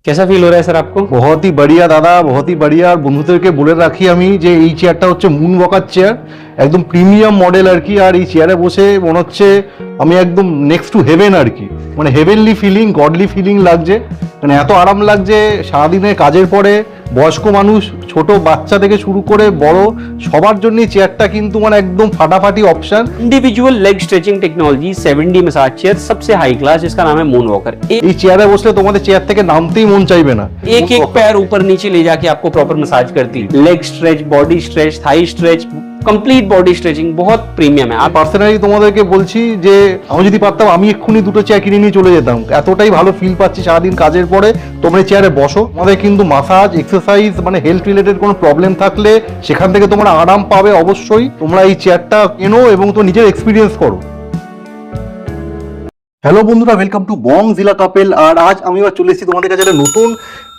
कैसा फील हो रहा है सर आपको? बहुत ही बढ़िया दादा, बहुत ही बढ़िया। আর বন্ধুদেরকে বলে রাখি আমি যে এই চেয়ারটা হচ্ছে মুন ওয়াকার চেয়ার, একদম প্রিমিয়াম মডেল আর কি। আর এই চেয়ারে বসে মনে হচ্ছে আমি একদম নেক্সট টু হেভেন আর কি, মানে হেভেনলি ফিলিং, গডলি ফিলিং লাগছে। মানে এত আরাম লাগছে সারাদিনের কাজের পরে। বয়স্ক মানুষ, ছোট বাচ্চা থেকে শুরু করে বড় সবার জন্য চেয়ারটা কিন্তু মানে একদম ফাটাফাটি option. Individual leg stretching technology 7D massage chair सबसे हाई क्लास, जिसका नाम है मून वॉकर। এই চেয়ারে বসলে তোমাদের চেয়ার থেকে নামতেই মন চাইবে না। एक एक पैर ऊपर नीचे ले जाके आपको प्रॉपर मसाज करती है। Leg stretch, body stretch, thigh stretch, complete body stretching, बहुत प्रीमियम है। আর পার্সোনালি তোমাদেরকে বলছি যে আমি যদি পারতাম আমি এক্ষুনি দুটো চেয়ার কিনে নিয়ে চলে যেতাম। এতটাই ভালো ফিল পাচ্ছি সারাদিন কাজের পরে। তোমরা চেয়ারে বসো, আমাদের কিন্তু মাসাজ, এক্সারসাইজ মানে হেলথ রিলেটেড কোনো প্রবলেম থাকলে সেখান থেকে তোমরা আরাম পাবে। অবশ্যই তোমরা এই চেয়ারটা কেনো এবং তো নিজের এক্সপিরিয়েন্স করো। হ্যালো বন্ধুরা, ওয়েলকাম টু বং জিলা কাপেল। আর আজ আমি আবার চলে এসেছি তোমাদের কাছে একটা নতুন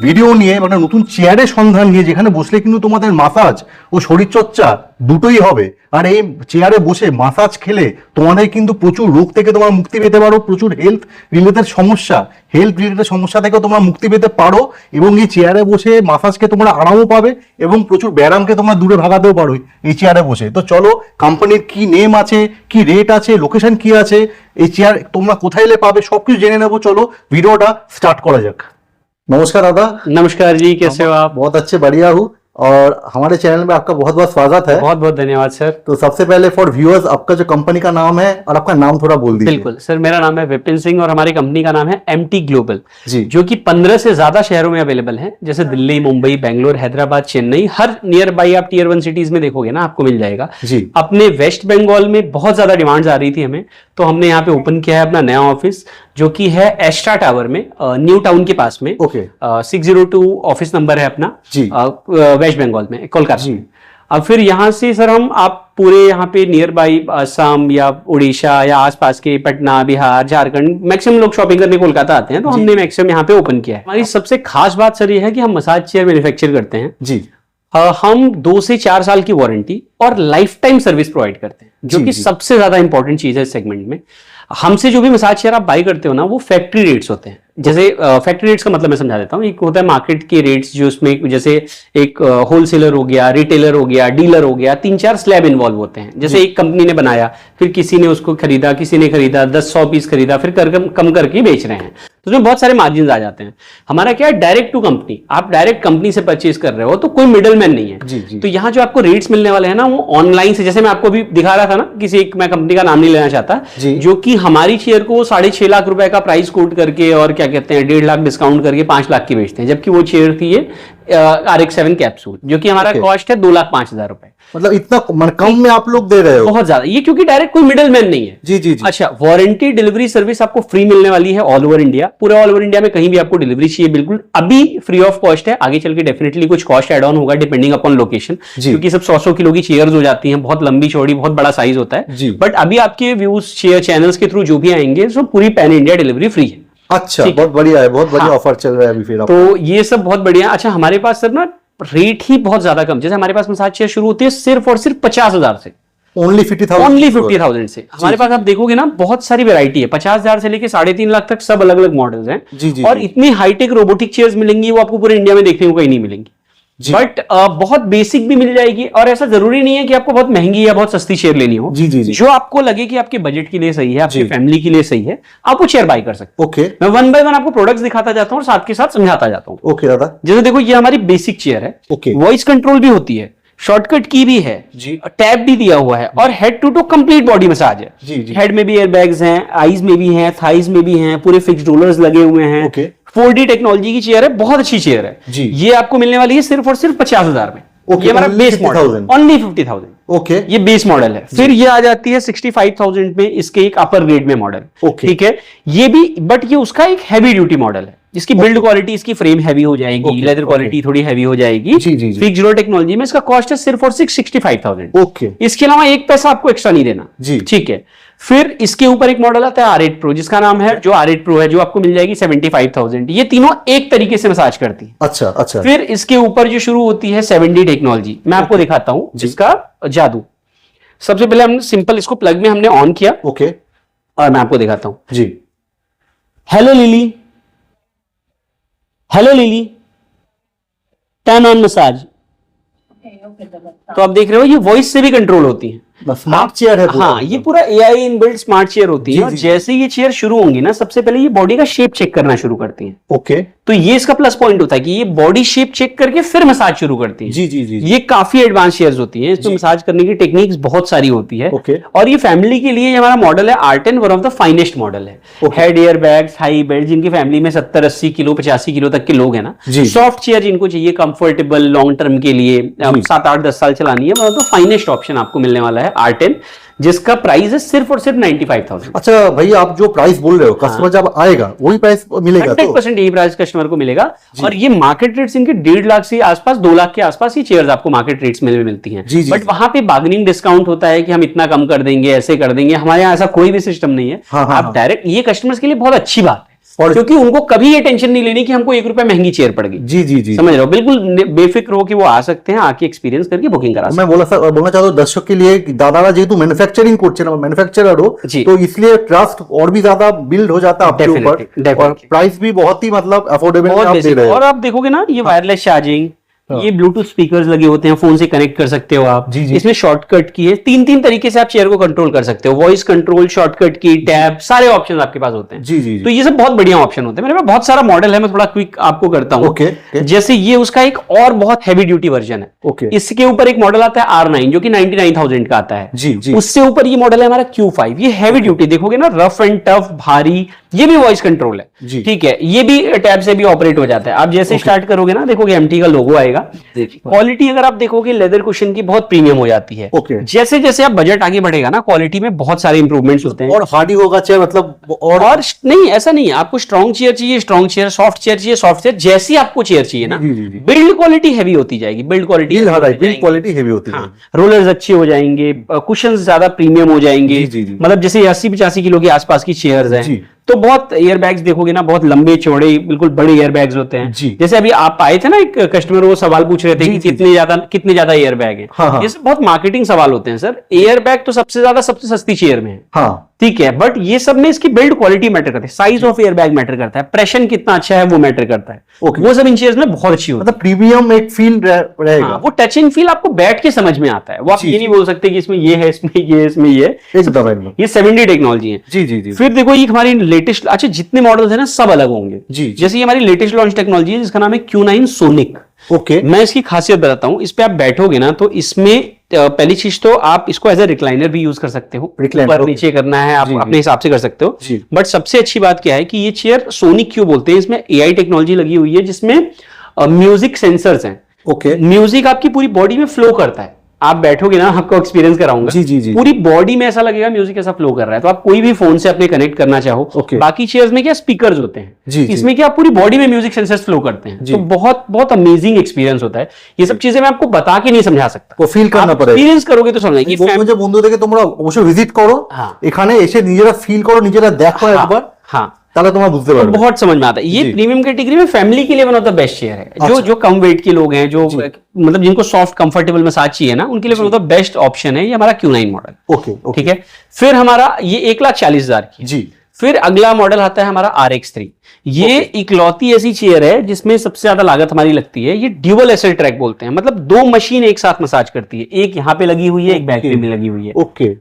ভিডিও নিয়ে, মানে নতুন চেয়ারের সন্ধান নিয়ে, যেখানে বসলে কিন্তু তোমাদের মাসাজ ও শরীরচর্চা দুটোই হবে। আর এই চেয়ারে বসে মাসাজ খেলে তোমাদের কিন্তু প্রচুর রোগ থেকে তোমরা মুক্তি পেতে পারো, প্রচুর হেলথ রিলেটেড সমস্যা থেকেও তোমরা মুক্তি পেতে পারো। এবং এই চেয়ারে বসে মাসাজকে তোমরা আরামও পাবে এবং প্রচুর ব্যায়ামকে তোমরা দূরে ভাগাতেও পারো এই চেয়ারে বসে। তো চলো, কোম্পানির কি নেম আছে, কি রেট আছে, লোকেশন কি আছে, এই চেয়ার তোমরা কোথায় এলে পাবে, সবকিছু জেনে নেবো। চলো ভিডিওটা स्टार्ट करा जाक। नमस्कार दादा। नमस्कार जी, कैसे हो आप? बहुत अच्छे, बढ़िया हूँ। और हमारे चैनल में आपका बहुत बहुत स्वागत है। बहुत बहुत धन्यवाद सर। तो सबसे पहले फॉर व्यूअर्स, आपका जो कंपनी का नाम है और आपका नाम थोड़ा बोल दीजिए। बिल्कुल सर, मेरा नाम है विपिन सिंह और हमारी कंपनी का नाम है एमटी ग्लोबल जी। जो कि 15 से ज्यादा शहरों में अवेलेबल है, जैसे दिल्ली, मुंबई, बेंगलोर, हैदराबाद, चेन्नई। हर नियर बाई आप टीयर 1 सिटीज में देखोगे ना, आपको मिल जाएगा जी। अपने वेस्ट बंगाल में बहुत ज्यादा डिमांड्स आ रही थी हमें, तो हमने यहाँ पे ओपन किया है अपना नया ऑफिस, जो कि है एस्ट्रा टावर में, न्यू टाउन के पास में। ओके। 602 ऑफिस नंबर है अपना जी। वेस्ट बंगाल में, कोलकाता जी। अब फिर यहाँ से सर आप पूरे यहाँ पे नियर बाई असम या उड़ीसा या आसपास के पटना, बिहार, झारखंड, मैक्सिमम लोग शॉपिंग करने कोलकाता आते हैं, तो हमने मैक्सिमम यहाँ पे ओपन किया है। हमारी सबसे खास बात सर ये है कि हम मसाज चेयर मैन्युफैक्चर करते हैं जी। हम 2 से 4 साल की वारंटी और लाइफ टाइम सर्विस प्रोवाइड करते हैं, जो कि सबसे ज्यादा इंपॉर्टेंट चीज है इस सेगमेंट में। हमसे जो भी मसाज चेयर आप बाई करते हो ना, वो फैक्ट्री रेट्स होते हैं। जैसे फैक्ट्री रेट्स का मतलब मैं समझा देता हूँ। एक होता है मार्केट के रेट्स, जो उसमें जैसे एक होलसेलर हो गया, रिटेलर हो गया, डीलर हो गया, 3-4 स्लैब इन्वॉल्व होते हैं। जैसे एक कंपनी ने बनाया, फिर किसी ने उसको खरीदा, किसी ने खरीदा 10-100 पीस खरीदा, फिर कम करके बेच रहे हैं, तो उसमें बहुत सारे मार्जिन आ जाते हैं। हमारा क्या है, डायरेक्ट टू कंपनी, आप डायरेक्ट कंपनी से परचेज कर रहे हो, तो कोई मिडल मैन नहीं है जी, जी। तो यहाँ जो आपको रेट्स मिलने वाले हैं ना, वो ऑनलाइन से, जैसे मैं आपको भी दिखा रहा था ना, किसी एक, मैं कंपनी का नाम नहीं लेना चाहता, जो कि हमारी चेयर को 6.5 लाख रुपए का प्राइस कोट करके और क्या कहते हैं 1.5 लाख डिस्काउंट करके 5 लाख की बेचते हैं, जबकि वो चेयर थी ये RX7 कैप्सूल, जो कि हमारा कॉस्ट है 2,05,000 रुपए। मतलब इतना कम में आप लोग दे रहे हो? बहुत ज्यादा, ये क्योंकि डायरेक्ट कोई मिडल मैन नहीं है। जी जी जी। अच्छा, वारंटी डिलीवरी सर्विस आपको फ्री मिलने वाली है ऑल ओवर इंडिया। पूरे ऑल ओवर इंडिया में कहीं भी आपको डिलीवरी चाहिए, बिल्कुल अभी फ्री ऑफ कॉस्ट है। आगे चल के डेफिनेटली कुछ कॉस्ट एड ऑन होगा डिपेंडिंग अपॉन लोकेशन, क्योंकि सब 100 किलो की चेयर्स हो जाती हैं, बहुत लंबी चौड़ी, बहुत बड़ा साइज होता है। बट अभी आपके व्यूज चैनल्स के थ्रू जो भी आएंगे, सो पूरी पैन इंडिया डिलीवरी फ्री है। अच्छा, बहुत बढ़िया है, बहुत बढ़िया ऑफर चल रहा है अभी फिर। तो ये सब बहुत बढ़िया। अच्छा, हमारे पास सर ना रेट ही बहुत ज्यादा कम, जैसे हमारे पास मसाज चेयर शुरू होती है सिर्फ और सिर्फ 50,000 से, ओनली 50,000 से। हमारे पास आप देखोगे ना, बहुत सारी वैरायटी है, 50,000 से लेके 3.5 लाख तक, सब अलग अलग मॉडल्स हैं। जी, जी, और इतनी हाईटेक रोबोटिक चेयर्स मिलेंगी, वो आपको पूरे इंडिया में देखने को कहीं नहीं मिलेंगी। बट बहुत बेसिक भी मिल जाएगी, और ऐसा जरूरी नहीं है कि आपको बहुत महंगी या बहुत सस्ती चेयर लेनी हो। जी, जी, जी। जो आपको लगे कि आपके बजट के लिए सही है, आपकी फैमिली के लिए सही है, आप वो चेयर बाय कर सकते हो। ओके। मैं 1 बाय 1 आपको प्रोडक्ट्स दिखाता जाता हूँ और साथ के साथ समझाता जाता हूँ। ओके दादा। जैसे देखो, ये हमारी बेसिक चेयर है, वॉइस कंट्रोल भी होती है, शॉर्टकट की भी है जी, टैब भी दिया हुआ है, और head to complete body massage है जी, जी। हेड में भी एयरबैग्स हैं, आईज में भी हैं, थाइज में भी हैं, पूरे फिक्स्ड रोलर्स लगे हुए हैं। 4D टेक्नोलॉजी की चेयर है, बहुत अच्छी चेयर है जी। ये आपको मिलने वाली है सिर्फ और सिर्फ 50,000 में। ये हमारा बेस मॉडल, ओनली 50,000। ओके, ये बेस मॉडल है। फिर ये आ जाती है 65,000 में, इसके एक अपर ग्रेड में मॉडल। ठीक है, ये भी, बट ये उसका एक हैवी ड्यूटी मॉडल है, जिसकी बिल्ड क्वालिटी, इसकी फ्रेम हैवी हो जाएगी, लेदर क्वालिटी थोड़ी हैवी हो जाएगी। फिक्स्ड रोल टेक्नोलॉजी में इसका कॉस्ट है सिर्फ और 65,000। ओके, इसके अलावा 1 पैसा आपको एक्स्ट्रा नहीं देना जी। ठीक है, फिर इसके ऊपर एक मॉडल आता है R8 Pro, जिसका नाम है, जो R8 Pro है, जो आपको मिल जाएगी 75,000। ये तीनों एक तरीके से मसाज करती है। अच्छा अच्छा। फिर इसके ऊपर जो शुरू होती है 7D टेक्नोलॉजी, मैं आपको दिखाता हूं जिसका जादू। सबसे पहले हमने सिंपल इसको प्लग में हमने ऑन किया। ओके, और मैं आपको दिखाता हूं जी। Hello Lily, hello Lily, turn on massage. तो आप देख रहे हो ये वॉइस से भी कंट्रोल होती है। स्मार्ट चेयर है पूरा। हाँ, ये पूरा एआई इनबिल्ट स्मार्ट चेयर होती है। और जैसे ये चेयर शुरू होंगी ना, सबसे पहले ये बॉडी का शेप चेक करना शुरू करती है। ओके। तो ये इसका प्लस पॉइंट होता है कि ये बॉडी शेप चेक करके फिर मसाज शुरू करती है। जी जी जी। ये काफी एडवांस चेयर्स होती हैं, इसमें मसाज करने की टेक्निक्स बहुत सारी होती है। ओके। और ये फैमिली के लिए हमारा मॉडल है R10, one of the finest model है। Head air bags, high belt, जिनकी फैमिली में 70-80 किलो 85 किलो तक के लोग हैं ना, सॉफ्ट चेयर जिनको चाहिए कंफर्टेबल लॉन्ग टर्म के लिए, 7-8-10 साल चलानी है, one of the finest option आपको मिलने वाला है R10, जिसका प्राइस है सिर्फ और सिर्फ 95,000। अच्छा भैया, आप जो प्राइस बोल रहे हो, कस्टमर जब आएगा वही प्राइस मिलेगा? 100% यही प्राइस कस्टमर को मिलेगा। और ये मार्केट रेट्स इनके 1.5 लाख से आसपास, 2 लाख के आसपास ये चेयर्स आपको मार्केट रेट्स में मिलती हैं। बट वहां पे बार्गेनिंग डिस्काउंट होता है कि हम इतना कम कर देंगे, ऐसे कर देंगे। हमारे यहाँ ऐसा कोई भी सिस्टम नहीं है। आप डायरेक्ट, ये कस्टमर्स के लिए बहुत अच्छी बात है, क्योंकि उनको कभी ये टेंशन नहीं लेनी कि हमको 1 रुपया महंगी चेयर पड़ गई। जी जी जी, समझ रहे हो? बिल्कुल बेफिक्र हो कि वो आ सकते हैं, आके एक्सपीरियंस करके बुकिंग करा सकते हैं। मैं बोलना चाहता हूँ दर्शक के लिए, दादारा जेहेतु मैन्युफैक्चरिंग করছে ना, मैन्युफैक्चरर हो, तो इसलिए ट्रस्ट और भी ज्यादा बिल्ड हो जाता है आपके ऊपर, और प्राइस भी बहुत ही मतलब अफोर्डेबल आप दे रहे हो। और आप देखोगे ना, ये वायरलेस चार्जिंग, ये ब्लूटूथ स्पीकर्स लगे होते हैं, फोन से कनेक्ट कर सकते हो आप। इसमें शॉर्टकट की है, 3 तरीके से आप चेयर को कंट्रोल कर सकते हो। वॉइस कंट्रोल, शॉर्टकट की, टैब, सारे ऑप्शन आपके पास होते हैं। जी। तो ये सब बहुत बढ़िया ऑप्शन होते हैं। मेरे पास बहुत सारा मॉडल है, मैं थोड़ा क्विक आपको करता हूँ। जैसे ये उसका एक और बहुत हैवी ड्यूटी वर्जन है। इसके ऊपर एक मॉडल आता है R9, जो कि 99,000 का आता है। उससे ऊपर ये मॉडल है हमारा Q5। ये हैवी ड्यूटी, देखोगे ना, रफ एंड टफ, भारी। ये भी वॉइस कंट्रोल है, ठीक है। ये भी टैब से भी ऑपरेट हो जाता है। आप जैसे स्टार्ट करोगे ना, देखोगे MT का लोगो आएगा। क्वालिटी अगर आप देखोगे लेदर कुशन की बहुत प्रीमियम हो जाती है। जैसे जैसे आप बजट आगे बढ़ेगा ना, क्वालिटी में बहुत सारे इंप्रूवमेंट्स होते हैं। और हार्डी होगा चेयर, मतलब और नहीं, ऐसा नहीं है। आपको स्ट्रॉन्ग चेयर चाहिए स्ट्रॉन्ग चेयर, सॉफ्ट चेयर चाहिए सॉफ्ट चेयर, जैसी आपको चेयर चाहिए ना, बिल्ड क्वालिटी हैवी होती जाएगी। बिल्ड क्वालिटी हैवी होती है। रोलर्स अच्छे हो जाएंगे, कुशन ज्यादा प्रीमियम हो जाएंगे। मतलब जैसे 80-85 किलो के आसपास की चेयर्स हैं, तो बहुत एयर बैग्स देखोगे ना, बहुत लंबे चौड़े, बिल्कुल बड़े एयर बैग्स होते हैं। जैसे अभी आप आए थे ना, एक कस्टमर वो सवाल पूछ रहे थे कि कितने ज्यादा एयर बैग है। ये सब बहुत मार्केटिंग सवाल होते हैं सर। एयर बैग तो सबसे ज्यादा सबसे सस्ती चेयर में है, ठीक है। बट ये सब में इसकी बिल्ड क्वालिटी मैटर करती है, size of air bag matter करता है, प्रेशर कितना अच्छा है वो मैटर करता है। वो सब इन चेयर्स में बहुत अच्छी होती है। मतलब प्रीमियम एक फील रहेगा। वो टचिंग फील आपको बैठ के समझ में आता है। वो आप ये नहीं बोल सकते कि इसमें ये है, इसमें ये, इसमें ये। ये 7D टेक्नोलॉजी है। जी। फिर देखो, ये हमारी लेटेस्ट, अच्छा जितने मॉडल्स हैं ना, सब अलग होंगे। जैसे ये हमारी लेटेस्ट लॉन्च टेक्नोलॉजी है, जिसका नाम है Q9 सोनिक। मैं इसकी खासियत बताता हूं। इस पे आप बैठोगे ना, तो इसमें पहली चीज तो आप इसको एज ए रिक्लाइनर भी यूज कर सकते हो। ऊपर नीचे करना है आप अपने हिसाब से कर सकते हो। बट सबसे अच्छी बात क्या है कि ये चेयर सोनिक क्यों बोलते हैं, इसमें AI टेक्नोलॉजी लगी हुई है, जिसमें म्यूजिक सेंसर्स हैं। म्यूजिक आपकी पूरी बॉडी में फ्लो करता है। आप बैठोगे ना, आपको एक्सपीरियंस कराऊंगा। जी। पूरी बॉडी में ऐसा लगेगा म्यूजिक ऐसा फ्लो कर रहा है। तो आप कोई भी फोन से अपने कनेक्ट करना चाहो। बाकी चेयर्स में क्या स्पीकर्स होते हैं, इसमें क्या पूरी बॉडी में म्यूजिक सेंसर्स फ्लो करते हैं। तो बहुत बहुत अमेजिंग एक्सपीरियंस होता है। ये सब चीजें मैं आपको बता के नहीं समझा सकता, वो फील करना पड़ेगा। एक्सपीरियंस करोगे तो समझेंगे। मुझे বন্ধুদেরকে তোমরা অবশ্যই ভিজিট করো, এখানে এসে নিজেরা ফিল করো, নিজেরা দেখো একবার। हाँ, তাহলে তোমরা বুঝতে পারবে, बहुत समझ में आता है। ये प्रीमियम कैटेगरी में फैमिली के लिए one of the best chair है। जो कम वेट के लोग हैं, जो मतलब जिनको सॉफ्ट कंफर्टेबल मसाज चाहिए ना, उनके लिए one of the best option है ये हमारा Q9 मॉडल। ठीक है। फिर हमारा ये 1,40,000 की। फिर अगला मॉडल आता है हमारा RX3। ये इकलौती ऐसी चेयर है जिसमें सबसे ज्यादा लागत हमारी लगती है। ये ड्यूअल एसल ट्रैक बोलते हैं, मतलब 2 मशीन एक साथ मसाज करती है। एक यहाँ पे लगी हुई है, एक बैक पे में लगी हुई है।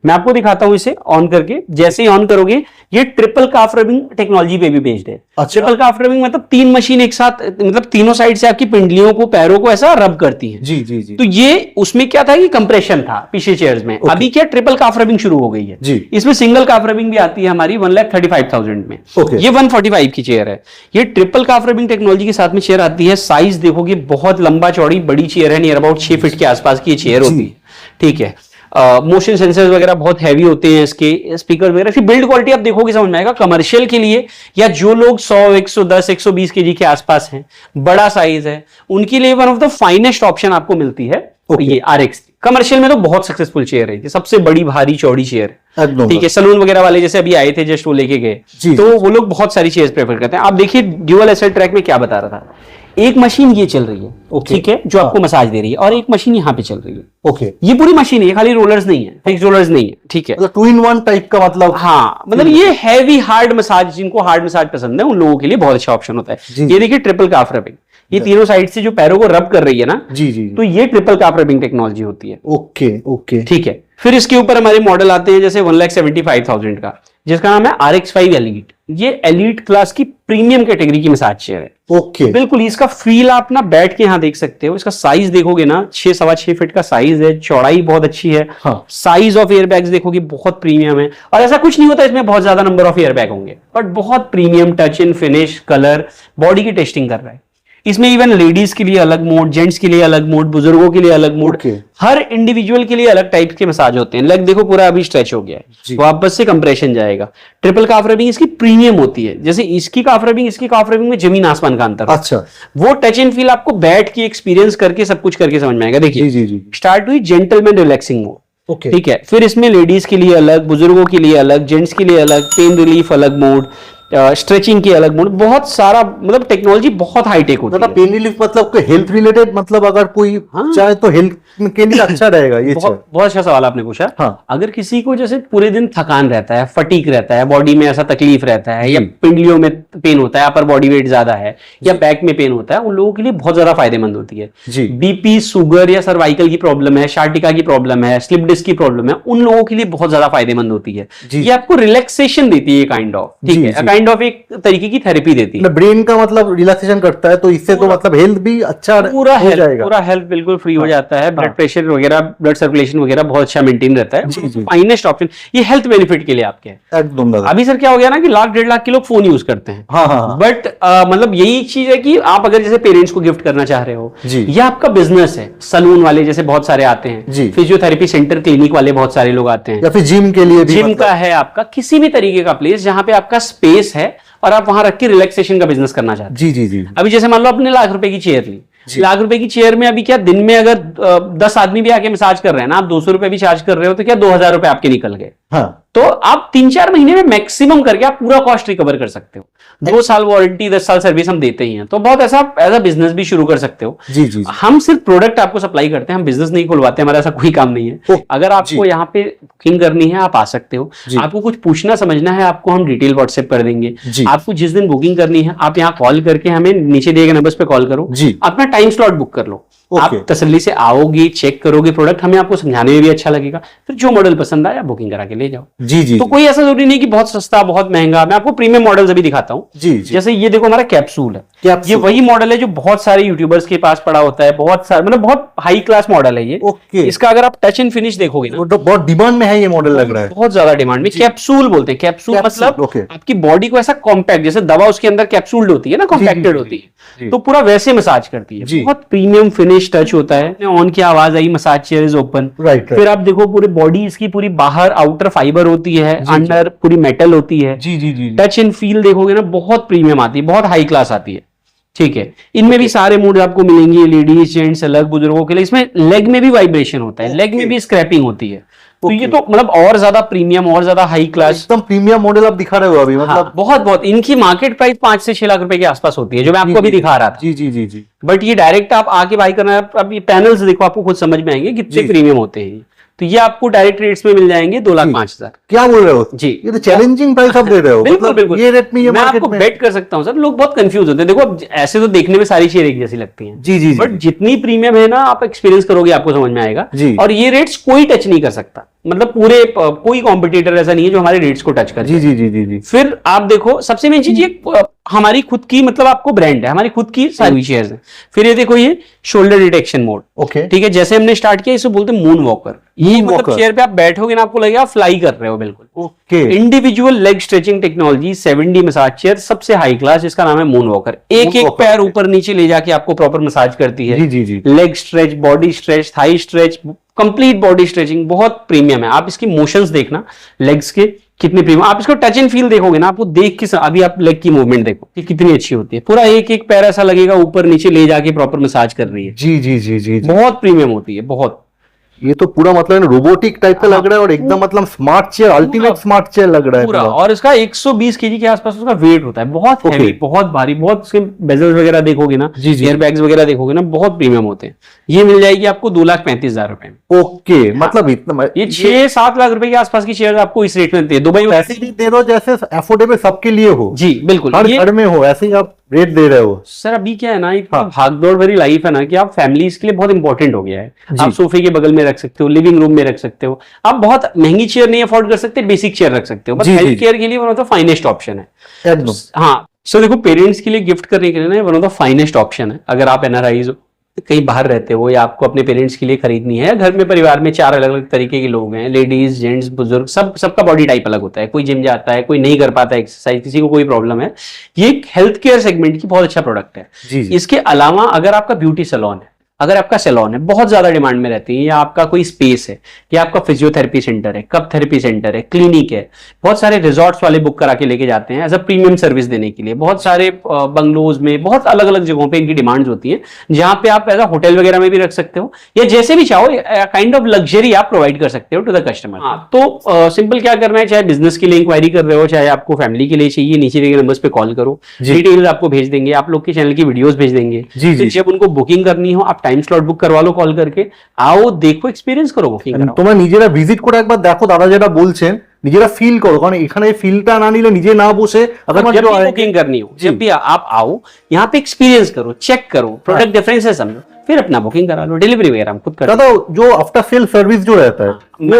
मैं आपको दिखाता हूँ इसे ऑन करके। जैसे ही ऑन करोगे, ये ट्रिपल काफ रबिंग टेक्नोलॉजी पे भी बेस्ड है। ट्रिपल काफ रबिंग मतलब 3 मशीन एक साथ, मतलब तीनों साइड से आपकी पिंडलियों को, पैरों को ऐसा रब करती है। जी। तो ये उसमें क्या था कि कंप्रेशन था पिछले चेयर्स में। अभी क्या ट्रिपल काफ रबिंग शुरू हो गई है। इसमें सिंगल काफ रबिंग भी आती है हमारी 1,35,000 में। ये 145 की चेयर है। ये ट्रिपल काफ रबिंग टेक्नोलॉजी के साथ में चेयर आती है। साइज देखोगे बहुत लंबा चौड़ी बड़ी चेयर है, नियर अबाउट 6 फीट के आसपास की चेयर होती है। ठीक है। मोशन सेंसर्स वगैरह बहुत हैवी होते हैं इसके, स्पीकर वगैरह। इसकी बिल्ड क्वालिटी आप देखोगे समझ में आएगा। कमर्शियल के लिए या जो लोग 100, 110, 120 केजी के आसपास हैं, बड़ा साइज है, उनके लिए one of the finest option आपको मिलती है ये RX कमर्शियल में तो बहुत सक्सेसफुल चेयर है, सबसे बड़ी भारी चौड़ी चेयर है, ठीक है। सलून वगैरह वाले जैसे अभी आए थे जस्ट वो लेके गए, तो वो लोग बहुत सारी चेयर्स प्रेफर करते हैं। आप देखिए ड्यूअल एसल ट्रैक में क्या बता रहा था, एक मशीन ये चल रही है, ठीक है, जो आपको मसाज दे रही है, और एक मशीन यहाँ पे चल रही है, ये पूरी मशीन है, खाली रोलर्स नहीं है, फिक्स रोलर्स नहीं है, ठीक है, 2-in-1 टाइप का मतलब। हाँ, मतलब ये हैवी हार्ड मसाज, जिनको हार्ड मसाज पसंद है उन लोगों के लिए बहुत अच्छा ऑप्शन होता है। ये देखिए ट्रिपल काफ रबिंग, ये तीनों साइड से जो पैरों को रब कर रही है ना, तो ये ट्रिपल काफ रबिंग टेक्नोलॉजी होती है। ओके, ठीक है। फिर इसके ऊपर हमारे मॉडल आते हैं जैसे 1,75,000 का, जिसका नाम है RX5 एलीट। ये एलीट क्लास की प्रीमियम कैटेगरी की मसाज चेयर है। बिल्कुल इसका फील आप ना बैठ के यहाँ देख सकते हो। इसका साइज देखोगे ना, 6-6.25 फीट का साइज है, चौड़ाई बहुत अच्छी है। साइज ऑफ एयर बैग्स देखोगे बहुत प्रीमियम है, और ऐसा कुछ नहीं होता इसमें बहुत ज्यादा नंबर ऑफ एयर बैग होंगे, बट बहुत premium touch and finish, colour, body की टेस्टिंग कर रहा है। इसमें इवन लेडीज के लिए अलग मोड, जेंट्स के लिए अलग मोड, बुजुर्गों के लिए अलग मोड, हर इंडिविजुअल के लिए अलग टाइप के मसाज होते हैं। लेग देखो पूरा अभी स्ट्रेच हो गया है, वापस से कंप्रेशन जाएगा। ट्रिपल काफ रबिंग इसकी प्रीमियम होती है, जैसे इसकी काफ रबिंग में जमीन आसमान का अंतर। अच्छा, वो टच एंड फील आपको बैठ के एक्सपीरियंस करके सब कुछ करके समझ में आएगा। देखिए स्टार्ट हुई जेंटलमैन रिलैक्सिंग मोड, ठीक है। फिर इसमें लेडीज के लिए अलग, बुजुर्गों के लिए अलग, जेंट्स के लिए अलग, पेन रिलीफ अलग मोड, स्ट्रेचिंग की अलग मोड, बहुत सारा मतलब टेक्नोलॉजी बहुत हाईटेक होती है। पेन रिलीफ मतलब हेल्थ रिलेटेड, मतलब अगर कोई चाहे तो हेल्थ के लिए अच्छा रहेगा ये। बहुत अच्छा सवाल आपने पूछा। हाँ। अगर किसी को जैसे पूरे दिन थकान रहता है, फटीक रहता है, बॉडी में ऐसा तकलीफ रहता है, या पिंडलियों में पेन होता है, अपर बॉडी वेट ज्यादा है, या बैक में पेन होता है, उन लोगों के लिए बहुत ज्यादा फायदेमंद होती है। बीपी, शुगर या सर्वाइकल की प्रॉब्लम है, शार्टिका की प्रॉब्लम है, स्लिप डिस्क की प्रॉब्लम है, उन लोगों के लिए बहुत ज्यादा फायदेमंद होती है। ये आपको रिलैक्सेशन देती है काइंड ऑफ, ठीक है, काइंड ऑफ एक तरीके की थेरेपी देती है। ब्रेन का मतलब रिलैक्सेशन करता है, तो इससे तो मतलब हेल्थ भी अच्छा पूरा हेल्थ बिल्कुल फ्री हो जाता है। ब्लड प्रेशर वगैरह, ब्लड सर्कुलेशन वगैरह बहुत अच्छा मेंटेन रहता है। फाइनेस्ट ऑप्शन ये हेल्थ बेनिफिट के लिए आपके है एकदम। अभी सर क्या हो गया ना कि 1,00,000-1.5 लाख के लोग फोन यूज करते हैं, बट मतलब यही चीज है कि आप अगर जैसे पेरेंट्स को गिफ्ट करना चाह रहे हो, या आपका बिजनेस है, सलून वाले जैसे बहुत सारे आते हैं, फिजियोथेरेपी सेंटर, क्लिनिक वाले बहुत सारे लोग आते हैं, या फिर जिम के लिए भी, जिम का है आपका, किसी भी तरीके का प्लेस जहां पे आपका स्पेस है और आप वहां रख के रिलैक्सेशन का बिजनेस करना चाहते हैं। जी। अभी जैसे मान लो आपने 1,00,000 रुपए की चेयर ली, 1,00,000 रुपए की चेयर में अभी क्या दिन में अगर 10 आदमी भी आके मसाज कर रहे हैं ना, आप 200 रुपए भी चार्ज कर रहे हो, तो क्या 2,000 रुपए आपके निकल गए। तो आप 3-4 महीने में मैक्सिमम करके आप पूरा कॉस्ट रिकवर कर सकते हो। 2 साल वारंटी, 10 साल सर्विस हम देते ही हैं, तो बहुत ऐसा एज अ बिजनेस भी शुरू कर सकते हो। हम सिर्फ प्रोडक्ट आपको सप्लाई करते हैं, हम बिजनेस नहीं खुलवाते, हमारा ऐसा कोई काम नहीं है। अगर आपको यहाँ पे बुकिंग करनी है आप आ सकते हो, आपको कुछ पूछना समझना है आपको हम डिटेल व्हाट्सएप कर देंगे। आपको जिस दिन बुकिंग करनी है आप यहाँ कॉल करके हमें नीचे दिए गए नंबर्स पे कॉल करो, अपना टाइम स्लॉट बुक कर लो। आप तसल्ली से आओगे, चेक करोगे प्रोडक्ट, हमें आपको समझाने में भी अच्छा लगेगा, फिर जो मॉडल पसंद आया बुकिंग करा के ले जाओ। तो कोई ऐसा जरूरी नहीं कि बहुत सस्ता बहुत महंगा। मैं आपको प्रीमियम मॉडल्स अभी दिखाता हूँ। जैसे ये देखो हमारा कैप्सूल है, ये वही मॉडल है जो बहुत सारे यूट्यूबर्स के पास पड़ा होता है, बहुत सारे मतलब बहुत हाई क्लास मॉडल है ये। इसका अगर आप टच एंड फिनिश देखोगे ना, बहुत डिमांड में है ये मॉडल, लग रहा है बहुत ज्यादा डिमांड में। कैप्सूल बोलते हैं, कैप्सूल मतलब आपकी बॉडी को ऐसा कॉम्पैक्ट, जैसे दवा उसके अंदर कैप्सूल्ड होती है ना, कॉम्पैक्टेड होती है, तो पूरा वैसे मसाज करती है। बहुत प्रीमियम फिनिश टच होता है। ऑन की आवाज आई, मसाज चेयर इज ओपन। फिर आप देखो पूरी बॉडी इसकी पूरी बाहर आउटर फाइबर होती है, अंदर पूरी मेटल होती है। टच एंड फील देखोगे ना बहुत प्रीमियम आती है, बहुत हाई क्लास आती है, ठीक है। इनमें भी सारे मोड आपको मिलेंगे, लेडीज जेंट्स अलग, बुजुर्गों के लिए। इसमें लेग में भी वाइब्रेशन होता है, लेग में भी स्क्रैपिंग होती है, तो ये तो मतलब और ज्यादा प्रीमियम, और ज्यादा हाई क्लास, एकदम प्रीमियम मॉडल आप दिखा रहे हो अभी, मतलब बहुत इनकी मार्केट प्राइस 5 से 6 लाख रुपए के आसपास होती है, जो मैं आपको अभी दिखा रहा था। जी। बट ये डायरेक्ट आप आके बाई करना है, अब ये पैनल्स देखो आपको खुद समझ में आएंगे कितने प्रीमियम होते हैं। तो ये आपको डायरेक्ट रेट्स में मिल जाएंगे 2,05,000। क्या बोल रहे हो जी, ये तो चैलेंजिंग प्राइस आप दे रहे हो। बिल्कुल ये रेट में ये मैं आपको बेट कर सकता हूँ सर। लोग बहुत कंफ्यूज होते हैं। देखो ऐसे तो देखने में सारी चीजें एक जैसी लगती हैं, जी, बट जितनी प्रीमियम है ना, आप एक्सपीरियंस करोगे आपको समझ में आएगा। और ये रेट्स कोई टच नहीं कर सकता, मतलब पूरे कोई कॉम्पिटिटर ऐसा नहीं है जो हमारे रेट्स को टच करे। जी। फिर आप देखो सबसे मेन चीज ये हमारी खुद की मतलब आपको ब्रांड है, हमारी खुद की सारी चेयर्स है। फिर ये देखो ये शोल्डर डिटेक्शन मोड, ठीक है। जैसे हमने स्टार्ट किया इसे बोलते हैं मून वॉकर। ये मतलब चेयर पे आप बैठोगे ना, आपको लगेगा आप फ्लाई कर रहे हो बिल्कुल। Individual leg stretching technology 7D massage chair, सबसे हाई क्लास, जिसका नाम है मून वॉकर। एक पैर ऊपर नीचे ले जाके आपको प्रॉपर मसाज करती है। Leg stretch, body stretch, thigh stretch, complete body stretching, बहुत प्रीमियम है। आप इसकी मोशंस देखना लेग्स के, कितने प्रीमियम, आप इसको टच एंड फील देखोगे ना, आपको देख के अभी आप लेग की मूवमेंट देखो कि कितनी अच्छी होती है, पूरा एक एक पैर ऐसा लगेगा ऊपर नीचे ले जाके प्रॉपर मसाज कर रही है। जी जी जी जी, बहुत प्रीमियम होती है, बहुत। ये तो पूरा मतलब रोबोटिक टाइप का लग रहा है और एकदम मतलब smart chair, ultimate smart chair लग रहा है पूरा। और इसका 120 केजी के आसपास उसका वेट होता है, बहुत हैवी, बहुत भारी, बहुत उसके बेजल्स वगैरह देखोगे ना, एयर बैग्स वगैरह देखोगे ना, बहुत प्रीमियम होते हैं। ये मिल जाएगी आपको 2,35,000 रुपए में। ओके, मतलब इतना ये 6-7 लाख रुपए के आसपास की चेयर आपको इस रेट में मिलती है। दुबई में ऐसे ही दे दो जैसे अफोर्डेबल सबके लिए हो। जी बिल्कुल, हर घर में हो, ऐसे ही आप रेट दे रहे हो। सर अभी क्या है ना, एक भागदौड़ भरी लाइफ है ना, कि आप फैमिलीज के लिए बहुत इंपॉर्टेंट हो गया है। आप सोफे के बगल में रख सकते हो, लिविंग रूम में रख सकते हो, आप बहुत महंगी चेयर नहीं अफोर्ड कर सकते, बेसिक चेयर रख सकते हो, बस हेल्थ केयर के लिए one of the finest option है। हाँ, सो देखो पेरेंट्स के लिए गिफ्ट करने के लिए ना one of the finest option है। अगर आप एनआरआईज हो, कहीं बाहर रहते हो, या आपको अपने पेरेंट्स के लिए खरीदनी है, घर में परिवार में 4 अलग अलग तरीके के लोग हैं, लेडीज जेंट्स बुजुर्ग, सबका बॉडी टाइप अलग होता है, कोई जिम जाता है, कोई नहीं कर पाता है एक्सरसाइज, किसी को कोई प्रॉब्लम है, ये एक हेल्थ केयर सेगमेंट की बहुत अच्छा प्रोडक्ट है। इसके अलावा अगर आपका ब्यूटी सैलून है, अगर आपका सैलून है, बहुत ज्यादा डिमांड में रहती है, या आपका कोई स्पेस है, या आपका फिजियोथेरेपी सेंटर है, कप थेरेपी सेंटर है, क्लिनिक है, बहुत सारे रिजॉर्ट्स वाले बुक करा के लेके जाते हैं एज अ प्रीमियम सर्विस देने के लिए, बहुत सारे बंगलोज में, बहुत अलग अलग जगहों पे इनकी डिमांड्स होती है, जहां पे आप एज अ होटल वगैरह में भी रख सकते हो, या जैसे भी चाहो काइंड ऑफ लग्जरी आप प्रोवाइड कर सकते हो टू द कस्टमर। तो सिंपल क्या करना है, चाहे बिजनेस के लिए इंक्वायरी कर रहे हो, चाहे आपको फैमिली के लिए चाहिए, नीचे दिए नंबर्स पे कॉल करो, डिटेल्स आपको भेज देंगे, आप लोग के चैनल की वीडियोस भेज देंगे। जब उनको बुकिंग करनी हो, आप टाइम स्लॉट बुक करवा लो कॉल करके, आओ देखो, एक्सपीरियंस करो, बुकिंग करो। তোমরা নিজেরা ভিজিট করে একবার দেখো, দাদা যেটা বলছেন নিজেরা ফিল করো, কারণ এখানে ফিলটা না নিলে নিজে না বসে अगर जब भी बुकिंग करनी हो, जब भी आप आओ यहाँ पे एक्सपीरियंस करो, चेक करो, प्रोडक्ट डिफरेंसेस समझो, फिर अपना बुकिंग करा लो। डिलीवरी वगैरह हम खुद करते हैं। दादा जो आफ्टर सेल सर्विस जो रहता है वो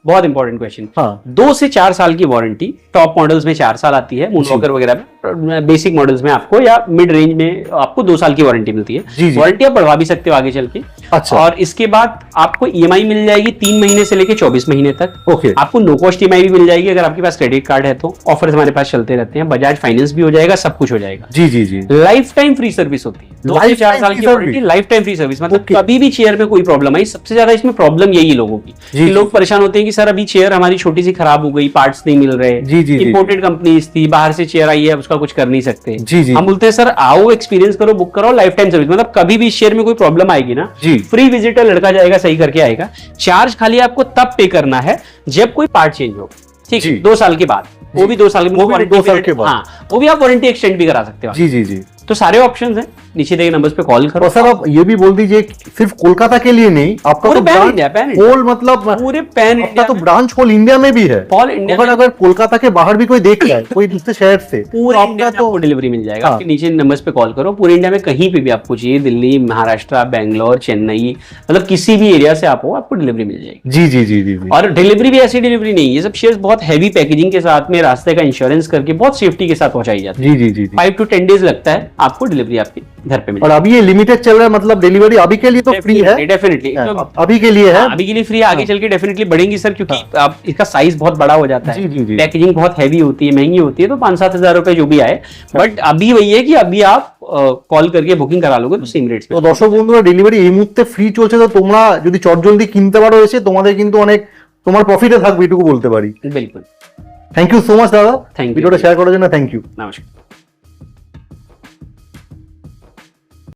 बहुत इंपॉर्टेंट क्वेश्चन। हाँ। 2 से 4 साल की वारंटी, टॉप मॉडल्स में 4 साल आती है, मूनवॉकर वगैरह में, बेसिक मॉडल्स में आपको या मिड रेंज में आपको 2 साल की वारंटी मिलती है। वारंटी आप बढ़वा भी सकते हो आगे चल के। अच्छा। और इसके बाद आपको ईएमआई मिल जाएगी 3 महीने से लेके 24 महीने तक। ओके। आपको नो कॉस्ट ईएमआई भी मिल जाएगी अगर आपके पास क्रेडिट कार्ड है तो। ऑफर्स हमारे पास चलते रहते हैं, बजाज फाइनेंस भी हो जाएगा, सब कुछ हो जाएगा। जी जी जी। लाइफ टाइम फ्री सर्विस होती है, 2 से 4 साल की warranty, life time free service. मतलब कभी भी चेयर में कोई प्रॉब्लम आई, सबसे ज्यादा इसमें प्रॉब्लम यही लोगों की, कि लोग परेशान होते हैं कि सर अभी चेयर हमारी छोटी सी खराब हो गई, पार्ट्स नहीं मिल रहे, इंपोर्टेड कंपनीज थी, बाहर से चेयर आई है, उसका कुछ कर नहीं सकते। हम बोलते हैं सर आओ, एक्सपीरियंस करो, बुक कराओ, लाइफ टाइम सर्विस। मतलब कभी भी चेयर में कोई प्रॉब्लम आएगी ना, फ्री विजिटर लड़का जाएगा, सही करके आएगा। चार्ज खाली आपको तब पे करना है जब कोई पार्ट चेंज हो, ठीक है, 2 साल के बाद, वो भी 2 साल, वो भी 2 साल के बाद। हाँ, वो भी आप वारंटी एक्सटेंड भी करा सकते हो। जी जी जी। तो सारे ऑप्शंस हैं, नीचे दिए नंबर्स पे कॉल करो। और सर आप ये भी बोल दीजिए सिर्फ कोलकाता के लिए नहीं, आपका तो पैन इंडिया, होल मतलब पूरे पैन इंडिया, तो ब्रांच होल इंडिया में भी है। ऑल इंडिया, अगर कोलकाता के बाहर भी कोई देख रहा है, कोई दूसरे शहर से, पूरे इंडिया में आपको डिलीवरी मिल जाएगा। आपके नीचे नंबर्स पे कॉल करो, पूरे इंडिया में कहीं पे भी आपको चाहिए, दिल्ली, महाराष्ट्र, बेंगलोर, चेन्नई, मतलब किसी भी एरिया से आप हो, आपको डिलीवरी मिल जाएगी। जी जी जी जी। और डिलीवरी भी ऐसी डिलीवरी नहीं, ये सब शेयर्स बहुत हैवी पैकेजिंग के साथ में, रास्ते का इंश्योरेंस करके बहुत सेफ्टी के साथ पहुंचाई जाती है। जी जी जी। 5 to 10 डेज लगता है आपको डिलीवरी आपके घर पे मिल। और अभी ये लिमिटेड चल रहा है, मतलब डिलीवरी अभी के लिए तो फ्री है, डेफिनेटली अभी के लिए है, अभी के लिए फ्री है। आगे चल के डेफिनेटली बढ़ेंगी सर, क्योंकि आप इसका साइज बहुत बड़ा हो जाता है, पैकेजिंग बहुत हैवी होती है, महंगी होती है, तो 5-7 हजार रुपए जो भी आए, बट अभी वही है कि अभी आप कॉल करके बुकिंग करा लोगे तो सेम रेट्स पे। তো দর্শক বন্ধুরা ডেলিভারি এই মুহূর্তে ফ্রি চলছে, তো তোমরা যদি চটজলদি কিনতে পারো এসে, তোমাদের কিন্তু অনেক তোমার প্রফিটে থাকবে, এটুকু বলতে পারি। बिल्कुल। থ্যাংক ইউ সো মাচ দাদা, Thank you. ভিডিওটা শেয়ার করার জন্য থ্যাংক ইউ। नमस्कार।